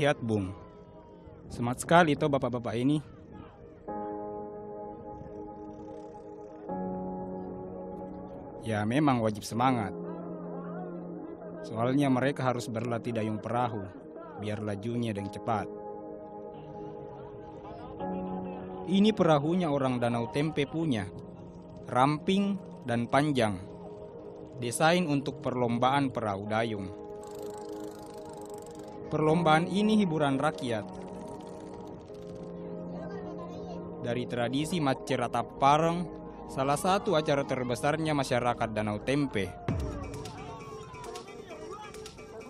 Lihat Bung, semangat sekali toh bapak-bapak ini. Ya memang wajib semangat. Soalnya mereka harus berlatih dayung perahu, biar lajunya dengan cepat. Ini perahunya orang Danau Tempe punya, ramping dan panjang. Desain untuk perlombaan perahu dayung. Perlombaan ini hiburan rakyat. Dari tradisi Macerata Pareng, salah satu acara terbesarnya masyarakat Danau Tempe.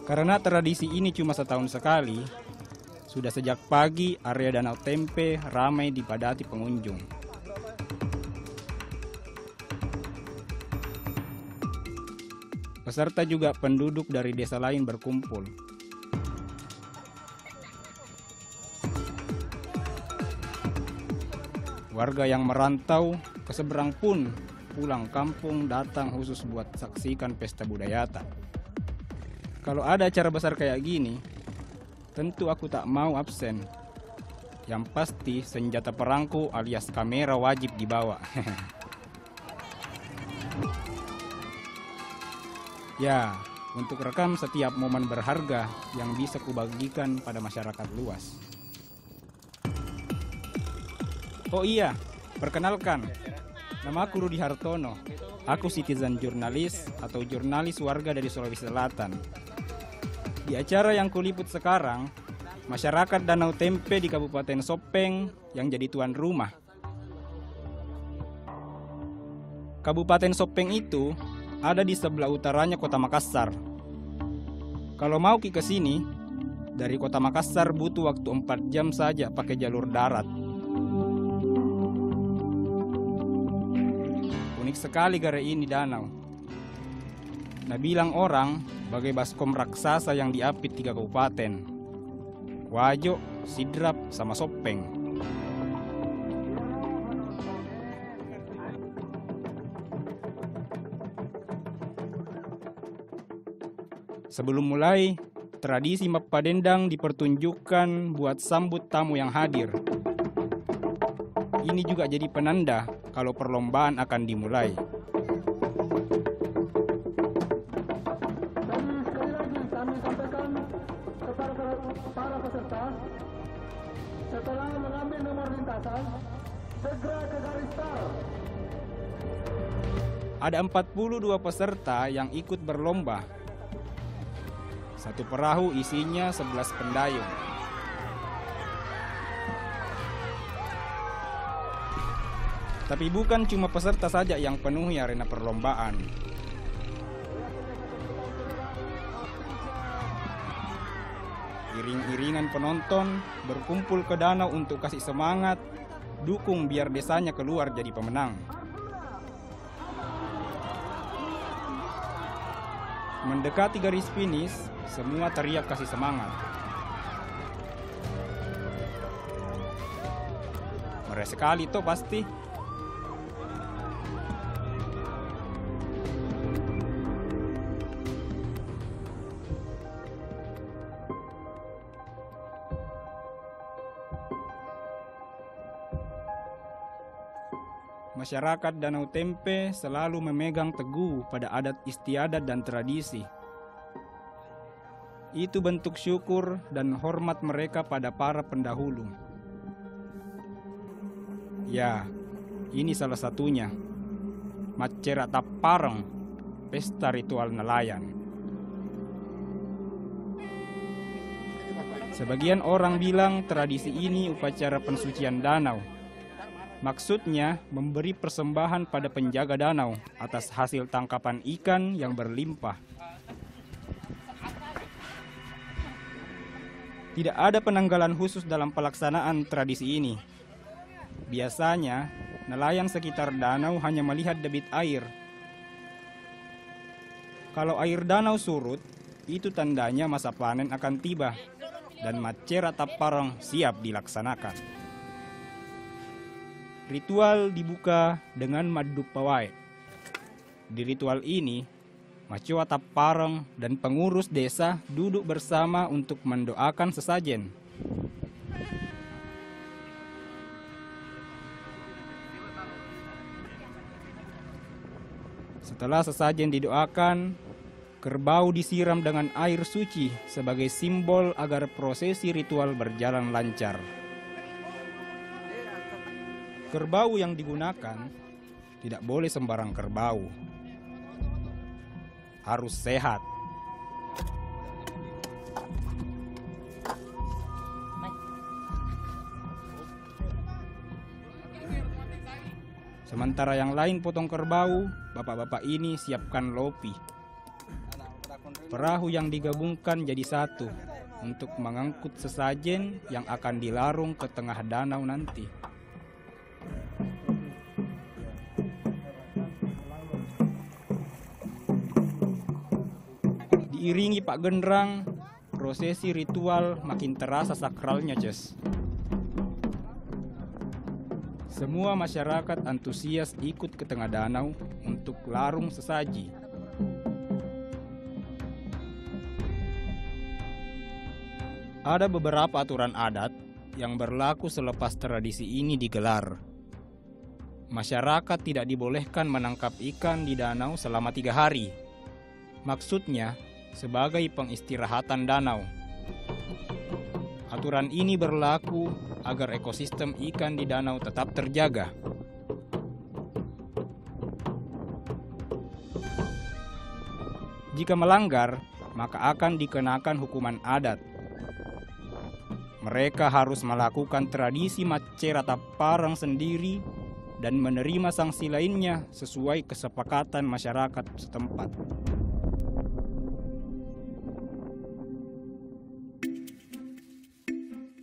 Karena tradisi ini cuma setahun sekali, sudah sejak pagi area Danau Tempe ramai dipadati pengunjung. Peserta juga penduduk dari desa lain berkumpul. Warga yang merantau ke seberang pun pulang kampung datang khusus buat saksikan pesta budayata. Kalau ada acara besar kayak gini, tentu aku tak mau absen. Yang pasti senjata perangku alias kamera wajib dibawa. Ya, untuk rekam setiap momen berharga yang bisa kubagikan pada masyarakat luas. Oh iya, perkenalkan, nama aku Rudi Hartono. Aku citizen jurnalis atau jurnalis warga dari Sulawesi Selatan. Di acara yang kuliput sekarang, masyarakat Danau Tempe di Kabupaten Sopeng yang jadi tuan rumah. Kabupaten Sopeng itu ada di sebelah utaranya Kota Makassar. Kalau mau ke sini, dari Kota Makassar butuh waktu 4 jam saja pakai jalur darat. Unik sekali gara ini danau. Nah bilang orang bagai baskom raksasa yang diapit 3 kabupaten. Wajo, Sidrap, sama Sopeng. Sebelum mulai, tradisi Mappadendang dipertunjukkan buat sambut tamu yang hadir. Ini juga jadi penanda kalau perlombaan akan dimulai. Sekali lagi kami sampaikan kepada para peserta, setelah mengambil nomor lintasan, segera ke garis start. Ada 42 peserta yang ikut berlomba. Satu perahu isinya 11 pendayung. Tapi bukan cuma peserta saja yang penuhi arena perlombaan. Iring-iringan penonton berkumpul ke danau untuk kasih semangat, dukung biar desanya keluar jadi pemenang. Mendekati garis finish, semua teriak kasih semangat. Meriah sekali toh pasti. Masyarakat Danau Tempe selalu memegang teguh pada adat istiadat dan tradisi. Itu bentuk syukur dan hormat mereka pada para pendahulu. Ya, ini salah satunya. Macerata Pareng, pesta ritual nelayan. Sebagian orang bilang tradisi ini upacara pensucian danau. Maksudnya memberi persembahan pada penjaga danau atas hasil tangkapan ikan yang berlimpah. Tidak ada penanggalan khusus dalam pelaksanaan tradisi ini. Biasanya, nelayan sekitar danau hanya melihat debit air. Kalau air danau surut, itu tandanya masa panen akan tiba dan Macerata Pareng siap dilaksanakan. Ritual dibuka dengan Madu Pawai. Di ritual ini, Macoa Tapareng dan pengurus desa duduk bersama untuk mendoakan sesajen. Setelah sesajen didoakan, kerbau disiram dengan air suci sebagai simbol agar prosesi ritual berjalan lancar. Kerbau yang digunakan tidak boleh sembarang kerbau. Harus sehat. Sementara yang lain potong kerbau, bapak-bapak ini siapkan lopi. Perahu yang digabungkan jadi satu untuk mengangkut sesajen yang akan dilarung ke tengah danau nanti. Diiringi Pak Gendrang, prosesi ritual makin terasa sakralnya, Ces. Semua masyarakat antusias ikut ke tengah danau untuk larung sesaji. Ada beberapa aturan adat yang berlaku selepas tradisi ini digelar. Masyarakat tidak dibolehkan menangkap ikan di danau selama 3 hari. Maksudnya, sebagai pengistirahatan danau. Aturan ini berlaku agar ekosistem ikan di danau tetap terjaga. Jika melanggar, maka akan dikenakan hukuman adat. Mereka harus melakukan tradisi Macera Tapareng sendiri dan menerima sanksi lainnya sesuai kesepakatan masyarakat setempat.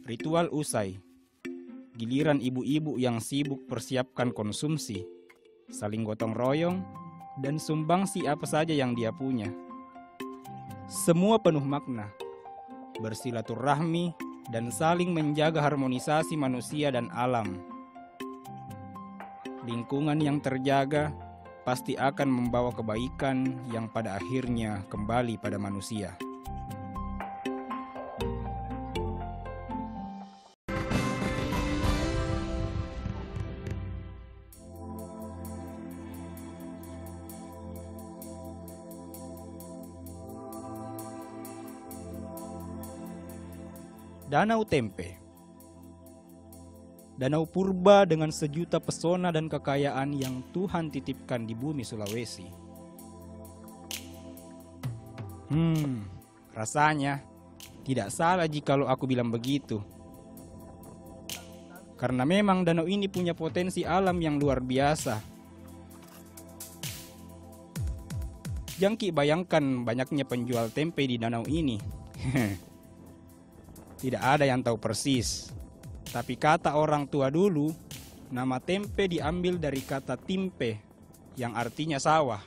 Ritual usai. Giliran ibu-ibu yang sibuk persiapkan konsumsi, saling gotong royong, dan sumbangsi apa saja yang dia punya. Semua penuh makna, bersilaturahmi, dan saling menjaga harmonisasi manusia dan alam. Lingkungan yang terjaga pasti akan membawa kebaikan yang pada akhirnya kembali pada manusia. Danau Tempe. Danau purba dengan sejuta pesona dan kekayaan yang Tuhan titipkan di bumi Sulawesi. Rasanya tidak salah jikalau aku bilang begitu. Karena memang danau ini punya potensi alam yang luar biasa. Jangki bayangkan banyaknya penjual tempe di danau ini. Tidak ada yang tahu persis. Tapi kata orang tua dulu, nama tempe diambil dari kata timpe, yang artinya sawah.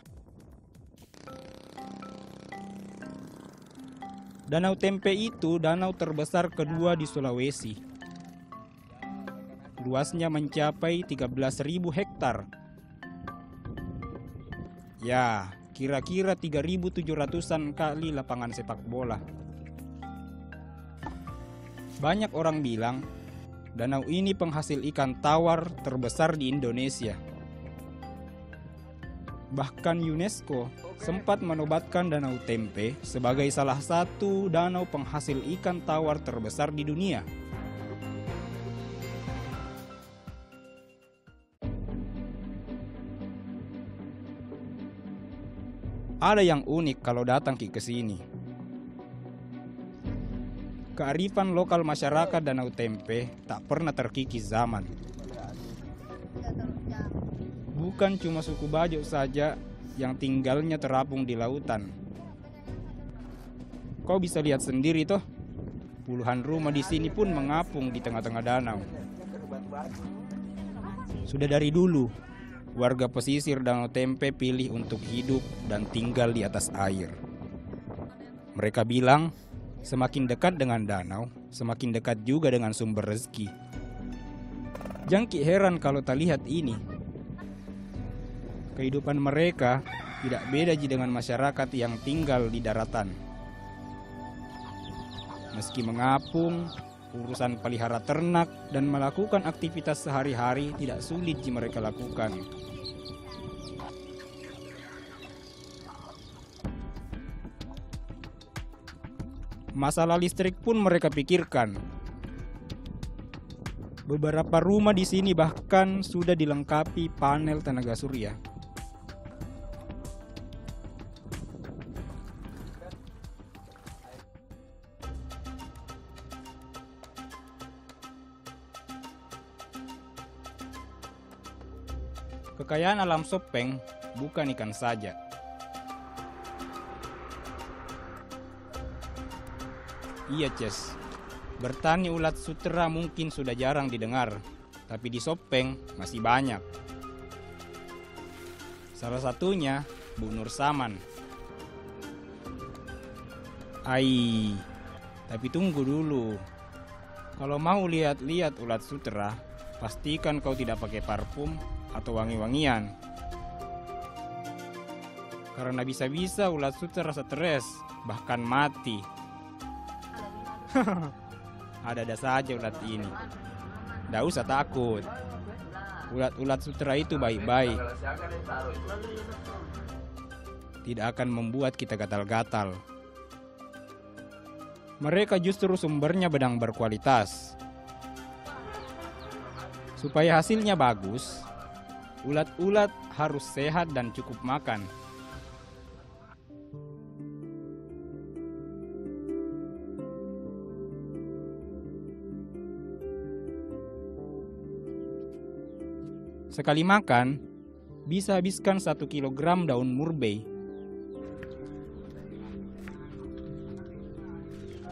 Danau Tempe itu danau terbesar kedua di Sulawesi. Luasnya mencapai 13.000 hektar. Ya, kira-kira 3.700-an kali lapangan sepak bola. Banyak orang bilang, danau ini penghasil ikan tawar terbesar di Indonesia. Bahkan UNESCO sempat menobatkan Danau Tempe sebagai salah satu danau penghasil ikan tawar terbesar di dunia. Ada yang unik kalau datang ke sini. Kearifan lokal masyarakat Danau Tempe tak pernah terkikis zaman. Bukan cuma suku Bajo saja yang tinggalnya terapung di lautan. Kau bisa lihat sendiri toh, puluhan rumah di sini pun mengapung di tengah-tengah danau. Sudah dari dulu, warga pesisir Danau Tempe pilih untuk hidup dan tinggal di atas air. Mereka bilang, semakin dekat dengan danau, semakin dekat juga dengan sumber rezeki. Jangki heran kalau tak lihat ini. Kehidupan mereka tidak beda dengan masyarakat yang tinggal di daratan. Meski mengapung, urusan pelihara ternak dan melakukan aktivitas sehari-hari tidak sulit mereka lakukan. Masalah listrik pun mereka pikirkan. Beberapa rumah di sini bahkan sudah dilengkapi panel tenaga surya. Kekayaan alam Sopeng bukan ikan saja. Iya, Ces. Bertani ulat sutera mungkin sudah jarang didengar, tapi di Sopeng masih banyak. Salah satunya Bu Nur Saman. Tapi tunggu dulu. Kalau mau lihat-lihat ulat sutera, pastikan kau tidak pakai parfum atau wangi-wangian. Karena bisa-bisa ulat sutera stres, bahkan mati. Ada-ada saja ulat ini. Nggak usah takut. Ulat-ulat sutera itu baik-baik. Tidak akan membuat kita gatal-gatal. Mereka justru sumbernya benang berkualitas. Supaya hasilnya bagus, ulat-ulat harus sehat dan cukup makan. Sekali makan, bisa habiskan 1 kilogram daun murbei.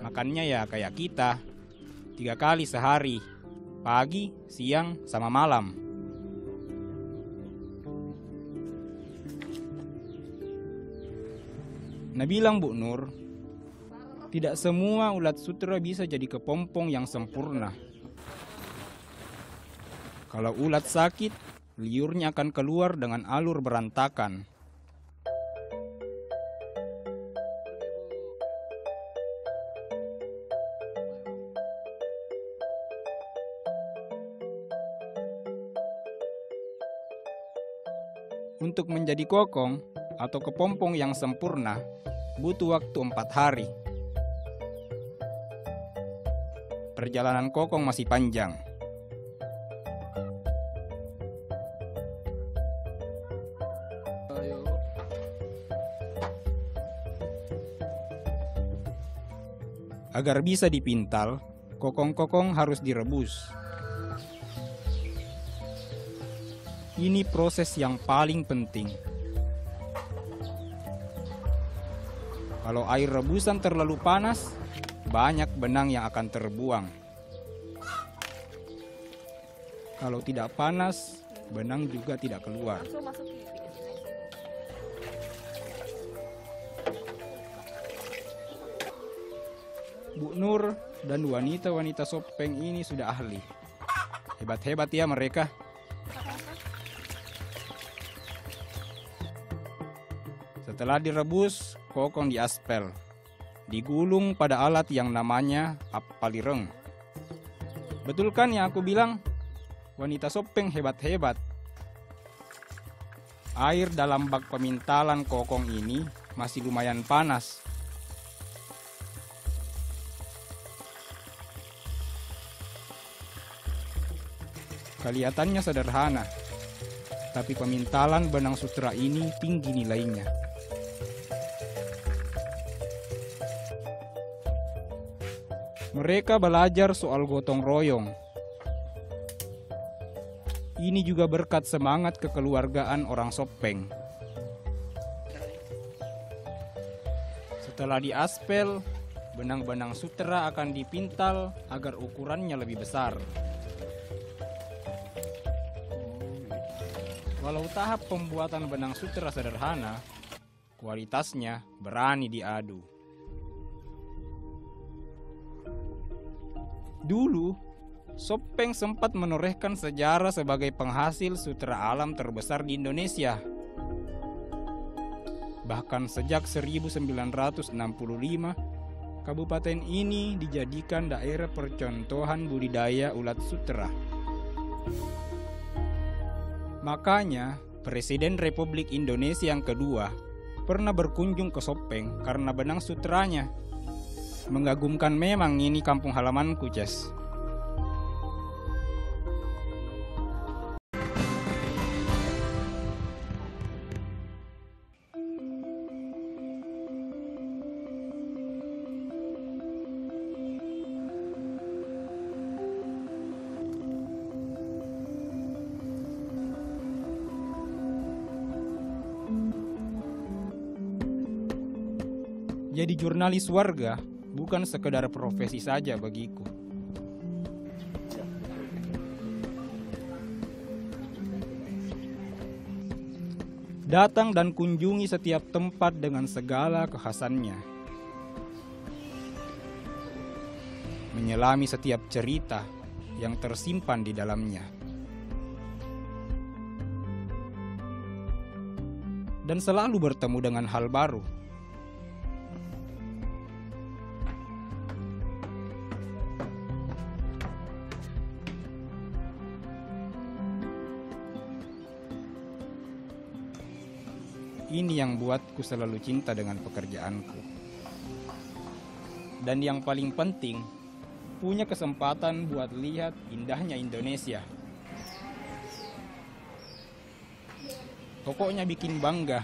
Makannya ya kayak kita, 3 kali sehari, pagi, siang, sama malam. Nah bilang Bu Nur, tidak semua ulat sutera bisa jadi kepompong yang sempurna. Kalau ulat sakit, liurnya akan keluar dengan alur berantakan. Untuk menjadi kokong atau kepompong yang sempurna, butuh waktu 4 hari. Perjalanan kokong masih panjang. Agar bisa dipintal, kokong-kokong harus direbus. Ini proses yang paling penting. Kalau air rebusan terlalu panas, banyak benang yang akan terbuang. Kalau tidak panas, benang juga tidak keluar. Bu Nur dan wanita-wanita Sopeng ini sudah ahli. Hebat-hebat ya mereka. Setelah direbus, kokong diaspel. Digulung pada alat yang namanya appalireng. Betul kan yang aku bilang? Wanita Sopeng hebat-hebat. Air dalam bak pemintalan kokong ini masih lumayan panas. Kelihatannya sederhana, tapi pemintalan benang sutera ini tinggi nilainya. Mereka belajar soal gotong royong. Ini juga berkat semangat kekeluargaan orang Sopeng. Setelah diaspel, benang-benang sutera akan dipintal agar ukurannya lebih besar. Walau tahap pembuatan benang sutera sederhana, kualitasnya berani diadu. Dulu, Sopeng sempat menorehkan sejarah sebagai penghasil sutera alam terbesar di Indonesia. Bahkan sejak 1965, kabupaten ini dijadikan daerah percontohan budidaya ulat sutera. Makanya, Presiden Republik Indonesia yang kedua pernah berkunjung ke Sopeng karena benang suteranya. Mengagumkan memang ini kampung halamanku, Ces. Jadi jurnalis warga bukan sekedar profesi saja bagiku. Datang dan kunjungi setiap tempat dengan segala kekhasannya. Menyelami setiap cerita yang tersimpan di dalamnya. Dan selalu bertemu dengan hal baru. Ini yang buatku selalu cinta dengan pekerjaanku. Dan yang paling penting, punya kesempatan buat lihat indahnya Indonesia. Pokoknya bikin bangga.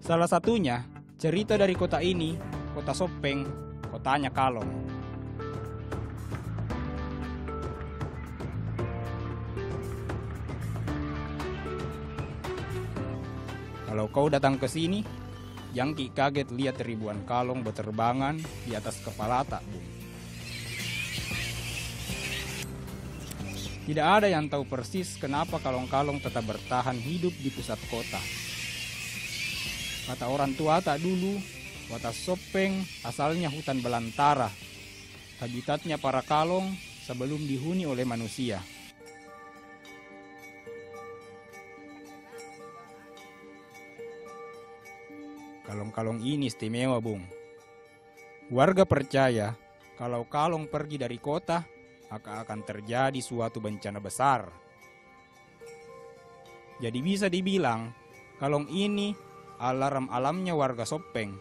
Salah satunya, cerita dari kota ini, kota Sopeng, kotanya Kalong. Kalau kau datang ke sini, Jangki kaget lihat ribuan kalong berterbangan di atas kepala tak, Bung. Tidak ada yang tahu persis kenapa kalong-kalong tetap bertahan hidup di pusat kota. Kata orang tua tak dulu, kota Sopeng asalnya hutan belantara. Habitatnya para kalong sebelum dihuni oleh manusia. Kalong-kalong ini istimewa, Bung. Warga percaya kalau kalong pergi dari kota, maka akan terjadi suatu bencana besar. Jadi bisa dibilang, kalong ini alarm alamnya warga Sopeng.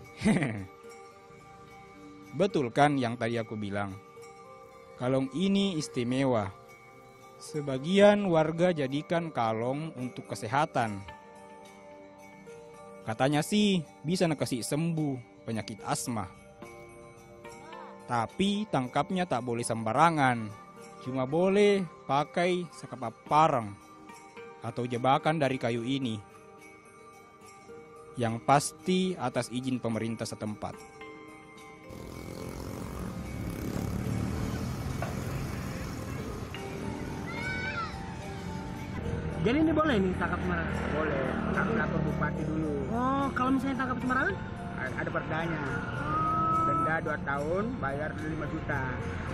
Betul kan yang tadi aku bilang? Kalong ini istimewa. Sebagian warga jadikan kalong untuk kesehatan. Katanya sih bisa nakasih sembuh penyakit asma. Tapi tangkapnya tak boleh sembarangan. Cuma boleh pakai sekapa parang atau jebakan dari kayu ini. Yang pasti atas izin pemerintah setempat. Jadi ini boleh nih tangkap sembarangan? Boleh, tapi lapor bupati dulu. Oh, kalau misalnya tangkap sembarangan? Ada perdanya. Denda 2 tahun, bayar 5 juta.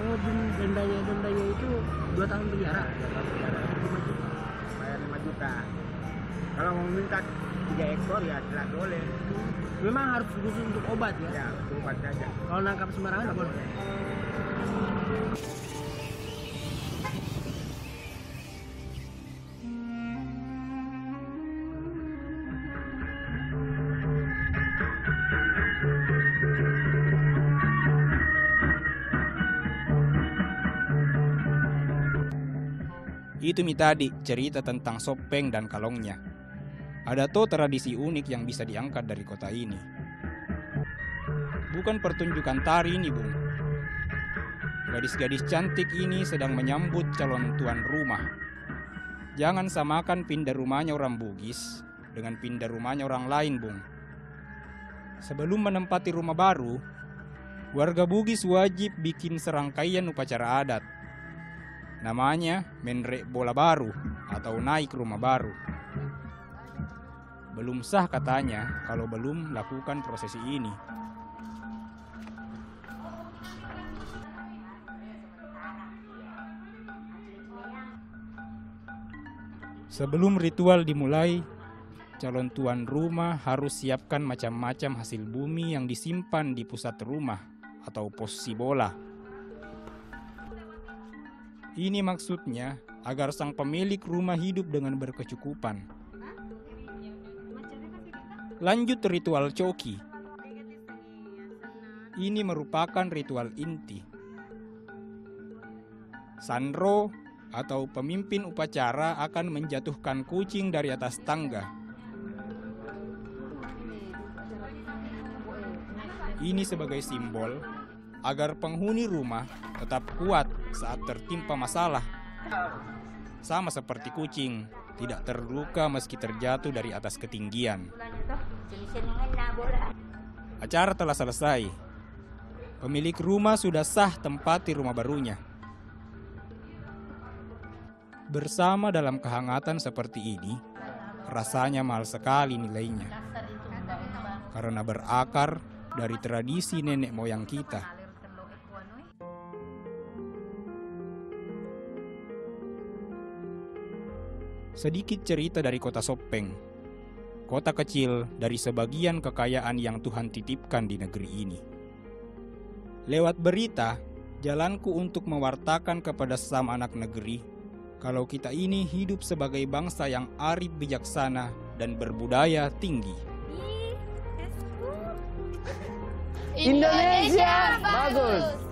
Oh, dendanya itu 2 tahun penjara. 2 tahun penjara. 5 juta. Bayar 5 juta. Kalau mau minta 3 ekor ya tidak boleh. Memang harus khusus untuk obat ya? Ya, untuk obat saja. Kalau nangkap sembarangan nggak boleh? Itu mi tadi cerita tentang Sopeng dan kalongnya. Ada tuh tradisi unik yang bisa diangkat dari kota ini. Bukan pertunjukan tari ini, Bung. Gadis-gadis cantik ini sedang menyambut calon tuan rumah. Jangan samakan pindah rumahnya orang Bugis dengan pindah rumahnya orang lain, Bung. Sebelum menempati rumah baru, warga Bugis wajib bikin serangkaian upacara adat. Namanya menrek bola baru atau naik rumah baru. Belum sah katanya kalau belum lakukan prosesi ini. Sebelum ritual dimulai, calon tuan rumah harus siapkan macam-macam hasil bumi yang disimpan di pusat rumah atau pos sibola. Ini maksudnya agar sang pemilik rumah hidup dengan berkecukupan. Lanjut ritual coki. Ini merupakan ritual inti. Sanro atau pemimpin upacara akan menjatuhkan kucing dari atas tangga. Ini sebagai simbol agar penghuni rumah tetap kuat saat tertimpa masalah. Sama seperti kucing, tidak terluka meski terjatuh dari atas ketinggian. Acara telah selesai. Pemilik rumah sudah sah tempati rumah barunya. Bersama dalam kehangatan seperti ini, rasanya mahal sekali nilainya. Karena berakar dari tradisi nenek moyang kita. Sedikit cerita dari kota Sopeng, kota kecil dari sebagian kekayaan yang Tuhan titipkan di negeri ini. Lewat berita, jalanku untuk mewartakan kepada sesama anak negeri, kalau kita ini hidup sebagai bangsa yang arif bijaksana dan berbudaya tinggi. Indonesia bagus!